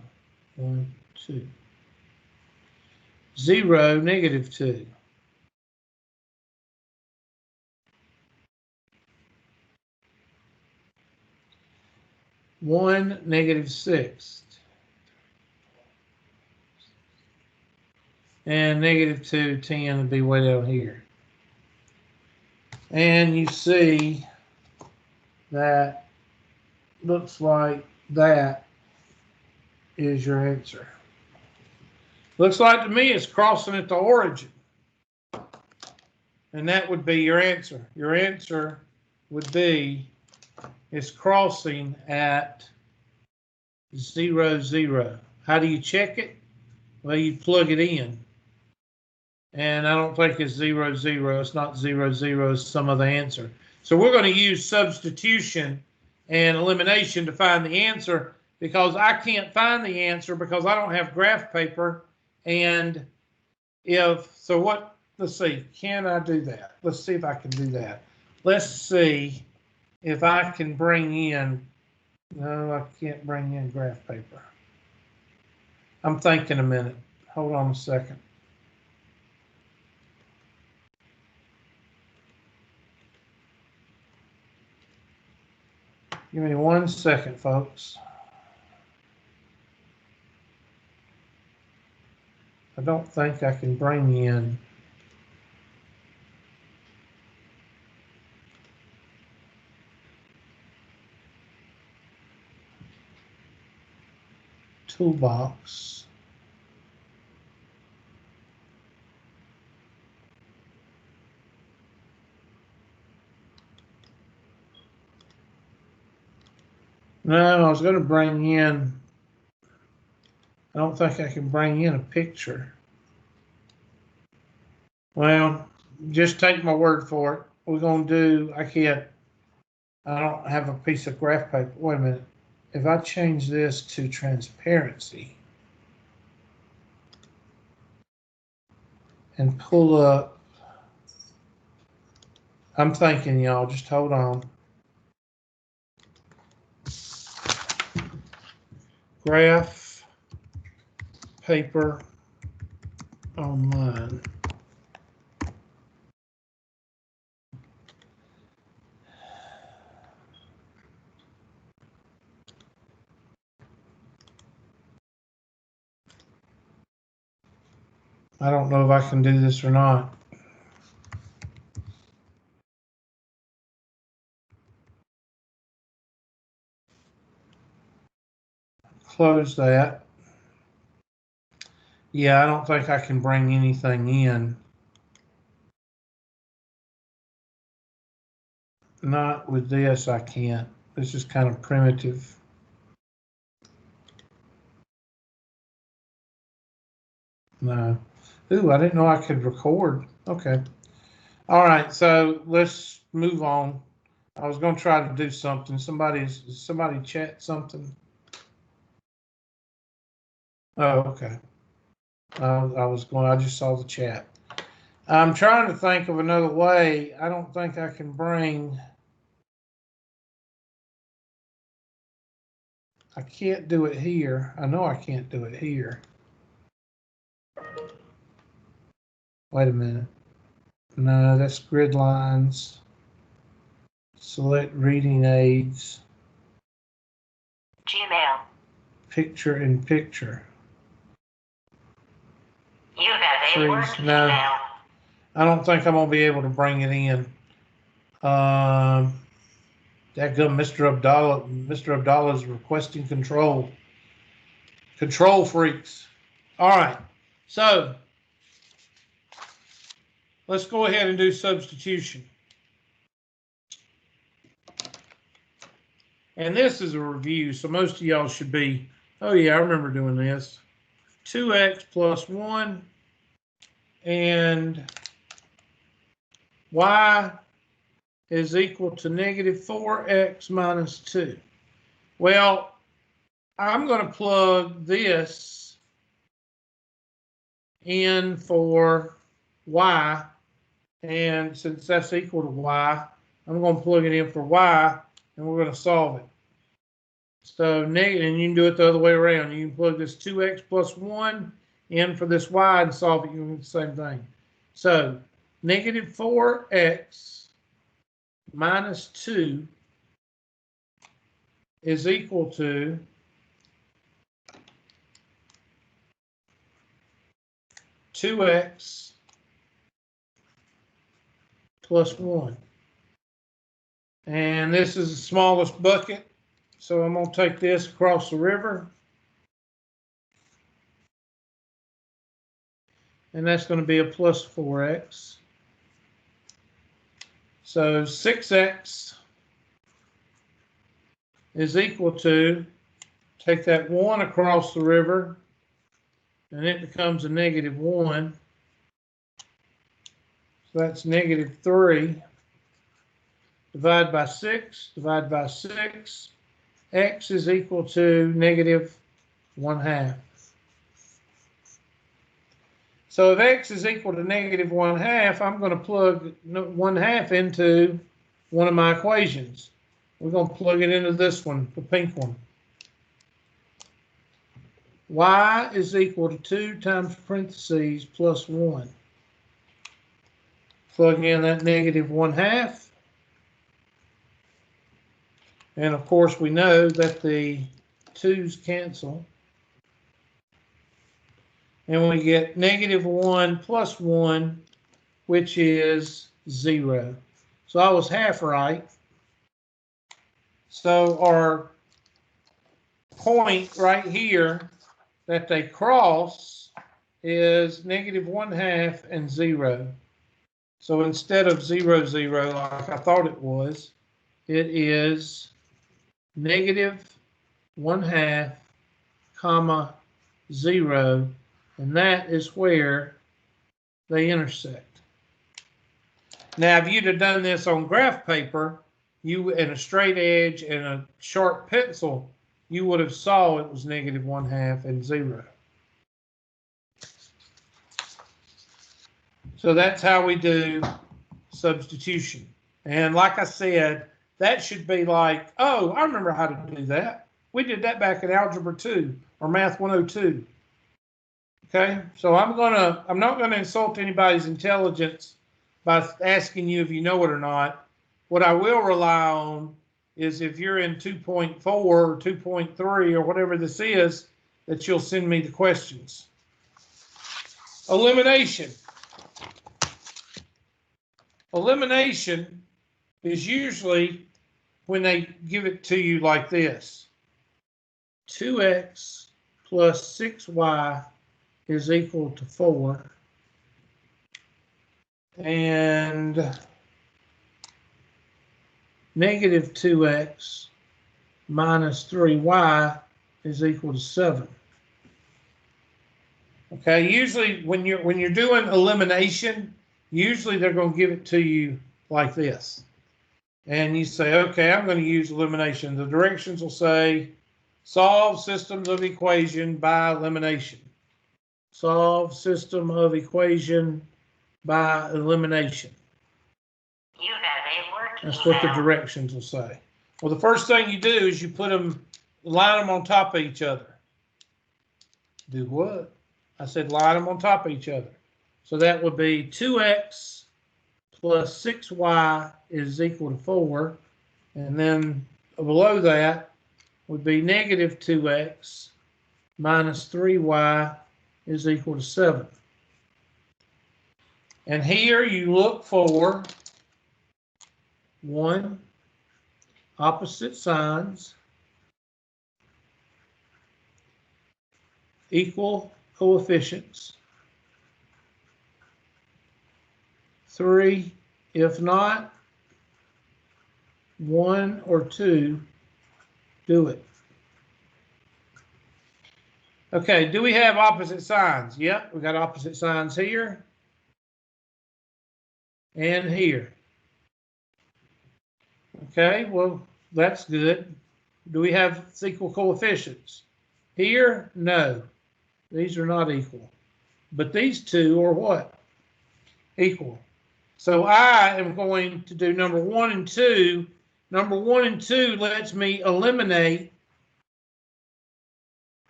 1, 2. 0, -2. 1, -6. And -2, 10 would be way down here. And you see that looks like that is your answer. Looks like to me it's crossing at the origin. And that would be your answer. Your answer would be it's crossing at 0, 0. How do you check it? Well, you plug it in. And I don't think it's 0, 0. It's not 0, 0. It's some other answer. So we're going to use substitution and elimination to find the answer, because I can't find the answer because I don't have graph paper. And let's see, can I do that? Let's see if I can do that. Let's see if I can bring in, no, I can't bring in graph paper. I'm thinking a minute. Hold on a second. Give me 1 second, folks. I don't think I can bring in toolbox. No, I was going to bring in, I don't think I can bring in a picture. Well, just take my word for it. We're going to do, I don't have a piece of graph paper. Wait a minute. If I change this to transparency and pull up, I'm thinking, y'all, just hold on. Graph paper online. I don't know if I can do this or not. Close that. Yeah, I don't think I can bring anything in. Not with this, I can't. This is kind of primitive. No. Ooh, I didn't know I could record. Okay. All right, so let's move on. I was going to try to do something. Somebody chat something. Oh, okay. I just saw the chat. I'm trying to think of another way. I don't think I can bring. I can't do it here. I know I can't do it here. Wait a minute. No, that's grid lines. Select reading aids. Gmail. Picture in picture. You have a work No. email. I don't think I'm gonna be able to bring it in. That good Mr. Abdallah is requesting control. Control freaks. All right, so let's go ahead and do substitution. And this is a review, so most of y'all should be, oh yeah, I remember doing this. 2x plus 1 and y is equal to negative 4x minus 2. Well, I'm going to plug this in for y, and since that's equal to y, I'm going to plug it in for y, and we're going to solve it. So negative, and you can do it the other way around. You can plug this 2x plus 1 in for this y and solve it. You can do the same thing. So negative 4x minus 2 is equal to 2x plus 1. And this is the smallest bucket. So I'm going to take this across the river. And that's going to be a plus 4x. So 6x is equal to, take that 1 across the river, and it becomes a negative 1. So that's negative 3. Divide by 6, divide by 6. X is equal to negative 1/2. So if x is equal to negative 1/2, I'm going to plug 1/2 into one of my equations. We're going to plug it into this one, the pink one. Y is equal to 2 times parentheses plus 1. Plug in that negative 1/2. And of course, we know that the 2's cancel. and we get -1 plus 1, which is 0. So I was half right. So our point right here that they cross is -1/2 and 0. So instead of 0, 0, like I thought it was, it is -1/2, comma, 0, and that is where they intersect. Now, if you'd have done this on graph paper, you and a straight edge and a sharp pencil, you would have saw it was -1/2 and 0. So that's how we do substitution. And like I said, that should be like, oh, I remember how to do that. We did that back in Algebra 2 or Math 102. Okay, so I'm not gonna insult anybody's intelligence by asking you if you know it or not. What I will rely on is if you're in 2.4 or 2.3 or whatever this is, that you'll send me the questions. Elimination. Elimination is usually when they give it to you like this. 2x plus 6y is equal to 4. And -2x minus 3y is equal to 7. Okay, usually when you're doing elimination, usually they're going to give it to you like this. And you say, okay, I'm going to use elimination. The directions will say, solve systems of equation by elimination. Solve system of equation by elimination. You have a work That's what the directions will say. Well, the first thing you do is you line them on top of each other. Do what? I said line them on top of each other. So that would be 2x plus 6y is equal to 4. And then below that would be -2x minus 3y is equal to 7. And here you look for 1, opposite signs, equal coefficients, 3, if not 1 or 2, do it. Okay, do we have opposite signs? Yep, we got opposite signs here and here. Okay, well, that's good. Do we have equal coefficients? Here, no. These are not equal. But these two are what? Equal. So I am going to do number 1 and 2. Number 1 and 2 lets me eliminate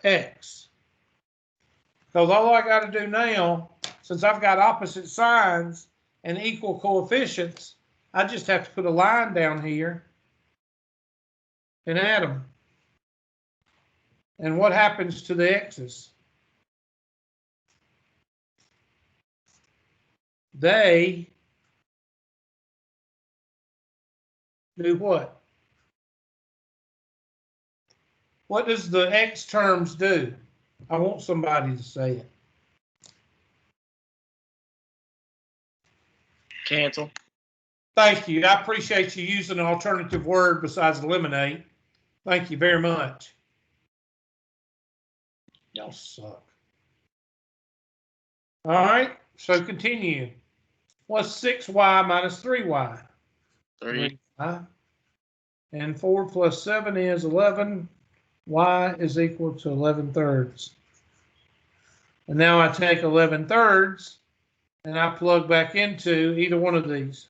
x. Because all I got to do now, since I've got opposite signs and equal coefficients, I just have to put a line down here and add them. And what happens to the x's? They do what? What does the x terms do? I want somebody to say it. Cancel. Thank you. I appreciate you using an alternative word besides eliminate. Thank you very much. Y'all suck. All right, so continue. What's 6y minus 3y? 3. And 4 plus 7 is 11. Y is equal to 11/3. And now I take 11/3 and I plug back into either one of these.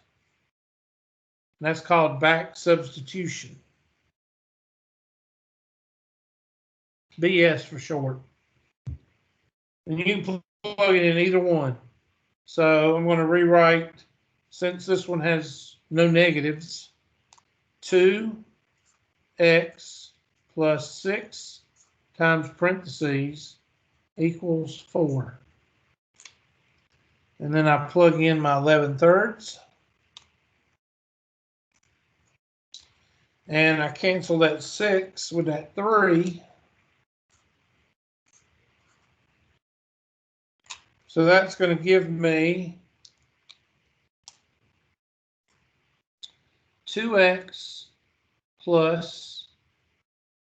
And that's called back substitution. BS for short. And you can plug it in either one. So I'm going to rewrite, since this one has no negatives, 2x plus 6 times parentheses equals 4. And then I plug in my 11/3. And I cancel that 6 with that 3. So that's going to give me 2x plus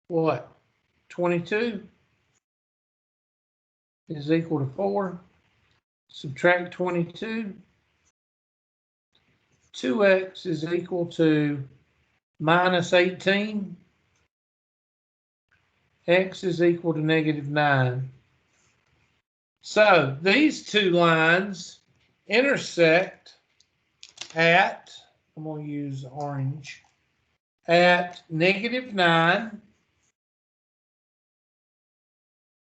what? 22 is equal to 4. Subtract 22. 2x is equal to minus 18. X is equal to -9. So these two lines intersect at, I'm going to use orange, at -9,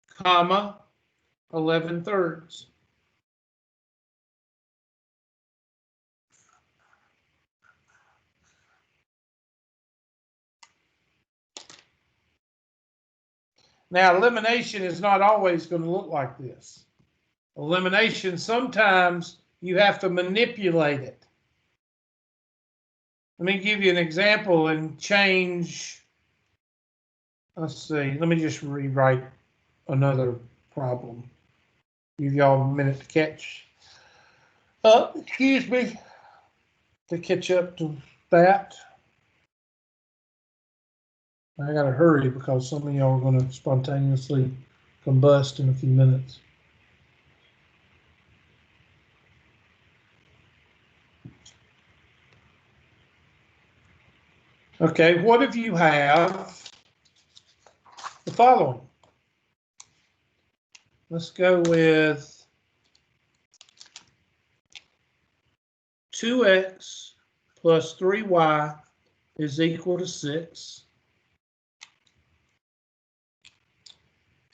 comma, 11/3. Now, elimination is not always going to look like this. Elimination, sometimes you have to manipulate it. Let me give you an example and change. Let's see. Let me just rewrite another problem. Give y'all a minute to catch up. Excuse me. To catch up to that. I got to hurry because some of y'all are going to spontaneously combust in a few minutes. Okay, what if you have the following? Let's go with 2x plus 3y is equal to 6.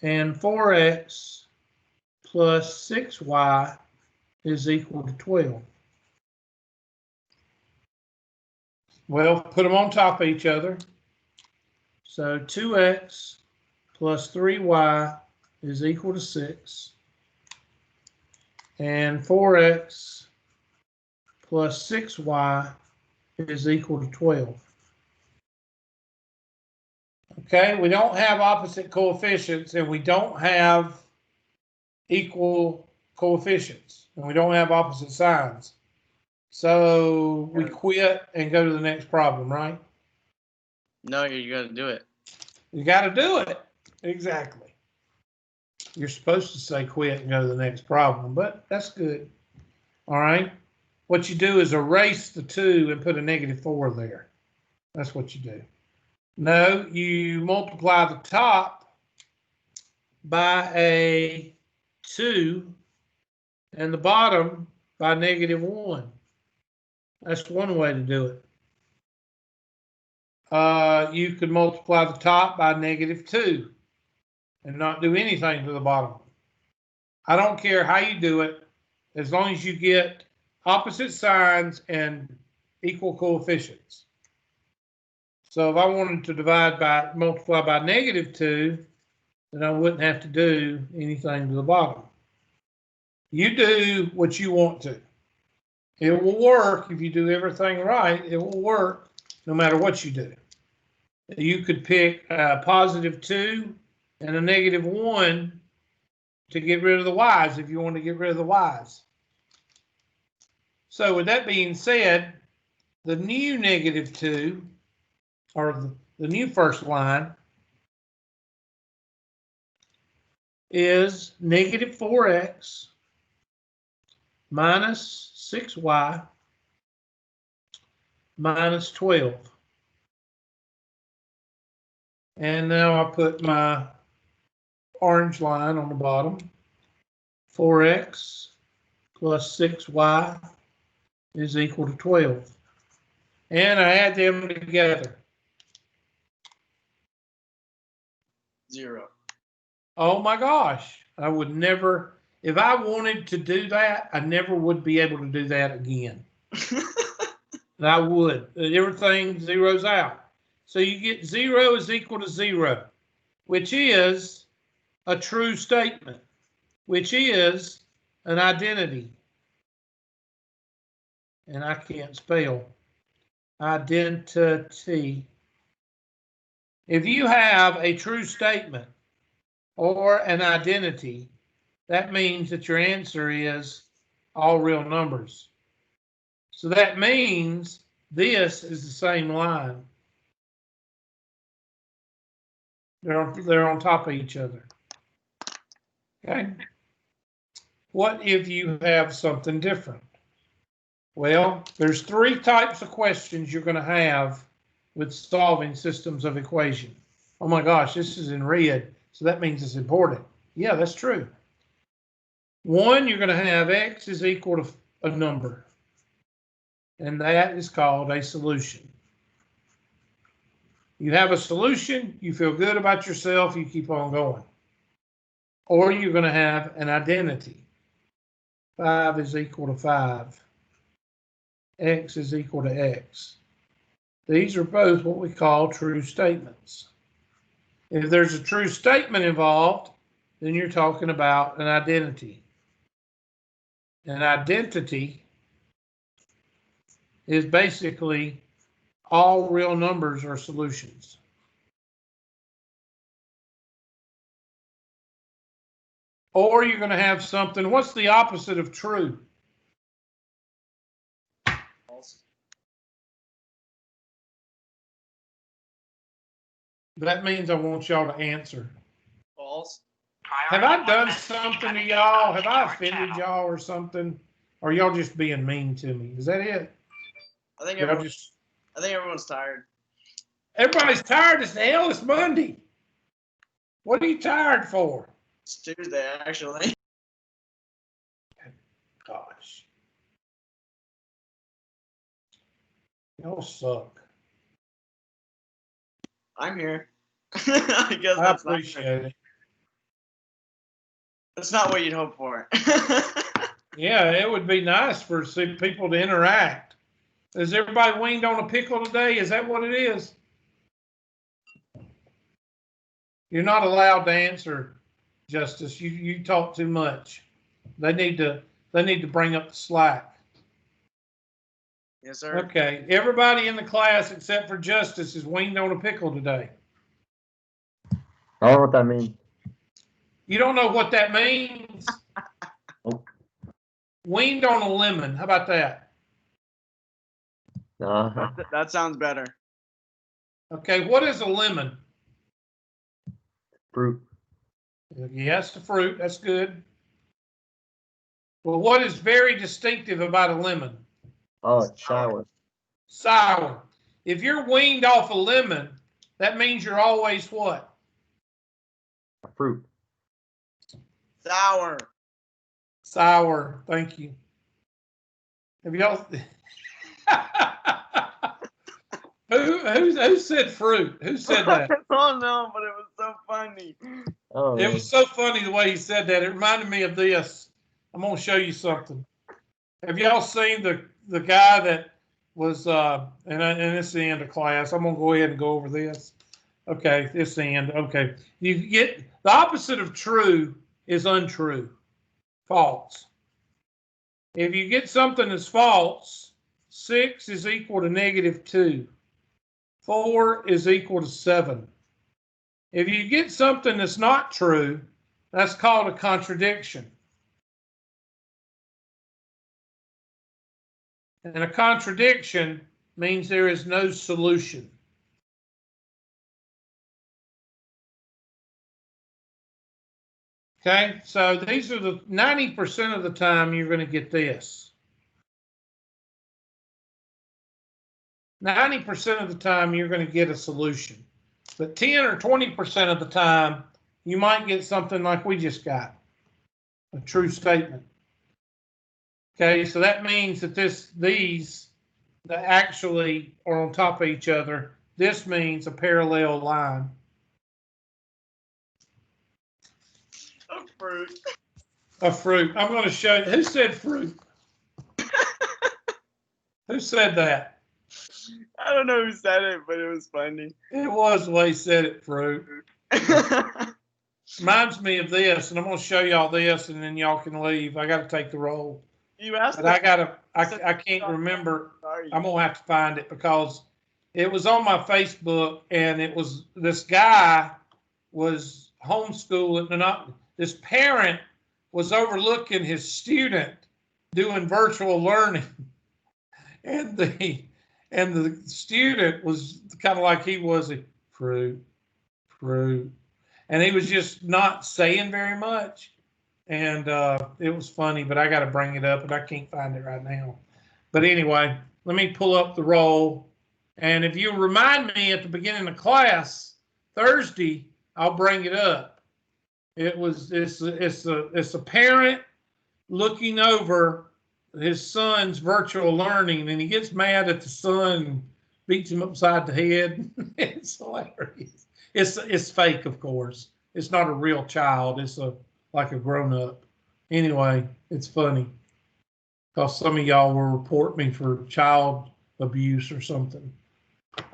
And 4x plus 6y is equal to 12. Well, put them on top of each other. So 2x plus 3y is equal to 6. And 4x plus 6y is equal to 12. Okay, we don't have opposite coefficients, and we don't have equal coefficients, and we don't have opposite signs. So we quit and go to the next problem, right? No, you got to do it. You got to do it. Exactly. You're supposed to say quit and go to the next problem, but that's good. All right. What you do is erase the 2 and put a -4 there. That's what you do. No, you multiply the top by a 2 and the bottom by -1. That's one way to do it. You could multiply the top by -2 and not do anything to the bottom. I don't care how you do it, as long as you get opposite signs and equal coefficients. So if I wanted to multiply by -2, then I wouldn't have to do anything to the bottom. You do what you want to. It will work if you do everything right. It will work no matter what you do. You could pick a +2 and a -1 to get rid of the y's if you want to get rid of the y's. So with that being said, the new -2, or the new first line, is -4x minus 6y minus 12. And now I put my orange line on the bottom. 4x plus 6y is equal to 12. And I add them together. 0. Oh my gosh, I would never, if I wanted to do that, I never would be able to do that again. I would. Everything zeroes out. So you get 0 is equal to 0, which is a true statement, which is an identity. and I can't spell. Identity. If you have a true statement or an identity, that means that your answer is all real numbers. So that means this is the same line. They're on top of each other. Okay. What if you have something different? Well, there's 3 types of questions you're going to have with solving systems of equation. Oh my gosh, this is in red, so that means it's important. Yeah, that's true. 1, you're going to have x is equal to a number, and that is called a solution. You have a solution, you feel good about yourself, you keep on going. Or you're going to have an identity. 5 is equal to 5. X is equal to X. These are both what we call true statements. If there's a true statement involved, then you're talking about an identity. An identity is basically all real numbers are solutions. Or you're going to have something, what's the opposite of true? False. That means I want y'all to answer. False. Have I done something to y'all? Have I offended y'all or something? Or y'all just being mean to me? Is that it? I think Y'all everyone's tired. Everybody's tired as hell. It's Monday. What are you tired for? It's Tuesday, actually. Gosh. Y'all suck. I'm here. I guess I that's appreciate it. That's not what you'd hope for. Yeah, it would be nice for people to interact. Is everybody weaned on a pickle today? Is that what it is? You're not allowed to answer, Justice. You talk too much. They need to bring up the slack. Yes, sir. Okay, everybody in the class except for Justice is weaned on a pickle today. I don't know what that means. You don't know what that means? Nope. Weaned on a lemon. How about that? That sounds better. Okay, what is a lemon? Fruit. Yes, the fruit. That's good. Well, what is very distinctive about a lemon? Oh, it's sour. Sour. If you're weaned off a lemon, that means you're always what? A fruit. Sour. Sour. Thank you. Have y'all? Who said fruit? Who said that? Oh no, but it was so funny. Oh, It was so funny the way he said that. It reminded me of this. I'm gonna show you something. Have y'all seen the guy that was and it's the end of class. I'm gonna go ahead and go over this. Okay, it's the end. Okay, you get the opposite of true is untrue, false. If you get something that's false, 6 is equal to -2. 4 is equal to 7. If you get something that's not true, that's called a contradiction. And a contradiction means there is no solution. Okay, so these are the 90% of the time you're going to get this. 90% of the time you're going to get a solution. But 10 or 20% of the time, you might get something like we just got, a true statement. Okay, so that means that these that actually are on top of each other. This means a parallel line. A fruit. A fruit. I'm going to show you. Who said fruit? Who said that? I don't know who said it, but it was funny. It was the way he said it, fruit. Reminds me of this, and I'm going to show y'all this, and then y'all can leave. I got to take the roll. You asked. But I can't remember. Sorry. I'm gonna have to find it because it was on my Facebook, and it was this guy was homeschooling, and not this parent was overlooking his student doing virtual learning, and the student was kind of like he was a fruit, and he was just not saying very much, and it was funny, but I got to bring it up, and I can't find it right now. But anyway, let me pull up the roll, and if you remind me at the beginning of class Thursday, I'll bring it up. It's a parent looking over his son's virtual learning, and he gets mad at the son, beats him upside the head. It's hilarious. It's fake, of course. It's not a real child. It's like a grown up. Anyway, it's funny because some of y'all will report me for child abuse or something.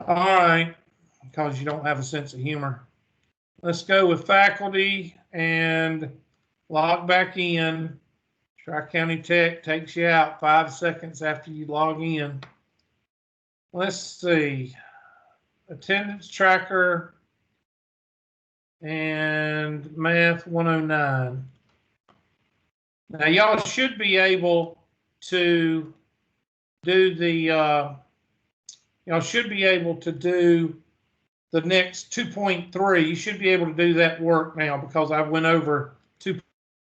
All right, because you don't have a sense of humor. Let's go with faculty and log back in. Tri-County Tech takes you out 5 seconds after you log in. Let's see. Attendance tracker and Math 109. Now y'all should be able to do the the next 2.3. You should be able to do that work now because I went over